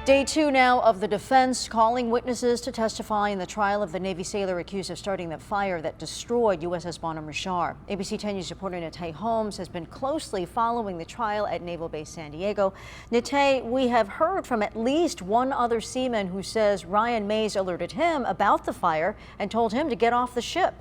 Day 2 now of the defense calling witnesses to testify in the trial of the Navy sailor accused of starting the fire that destroyed U.S.S. Bonhomme Richard. ABC 10 News reporter Natay Holmes has been closely following the trial at Naval Base San Diego. Natay, we have heard from at least one other seaman who says Ryan Mays alerted him about the fire and told him to get off the ship.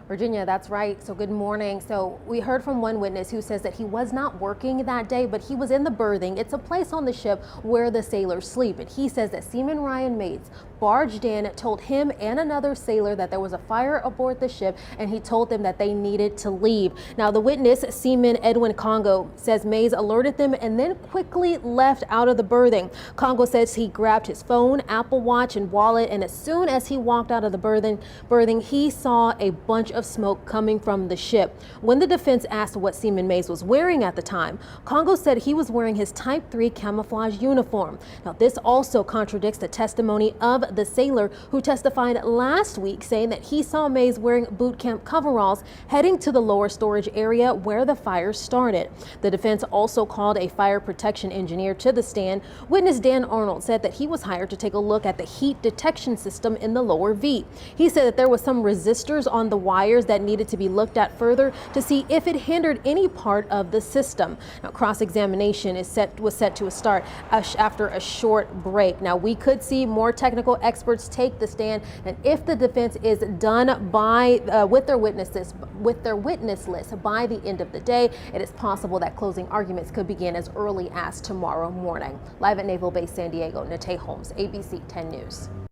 Virginia, that's right. So good morning. So we heard from one witness who says that he was not working that day, but he was in the berthing. It's a place on the ship where the sailors sleep. And he says that Seaman Ryan Mays barged in, told him and another sailor that there was a fire aboard the ship, and he told them that they needed to leave. Now, the witness, Seaman Edwin Congo, says Mays alerted them and then quickly left out of the berthing. Congo says he grabbed his phone, Apple Watch, and wallet, and as soon as he walked out of the berthing, he saw a bunch of smoke coming from the ship. When the defense asked what Seaman Mays was wearing at the time, Congo said he was wearing his Type 3 camouflage uniform. Now, this also contradicts the testimony of the sailor who testified last week, saying that he saw Mays wearing boot camp coveralls heading to the lower storage area where the fire started. The defense also called a fire protection engineer to the stand. Witness Dan Arnold said that he was hired to take a look at the heat detection system in the lower V. He said that there was some resistors on the wires that needed to be looked at further to see if it hindered any part of the system. Now, cross-examination was set to start after a short break. Now, we could see more technical experts take the stand, and if the defense is done with their witness list by the end of the day, it is possible that closing arguments could begin as early as tomorrow morning. Live at Naval Base San Diego, Natay Holmes, ABC 10 News.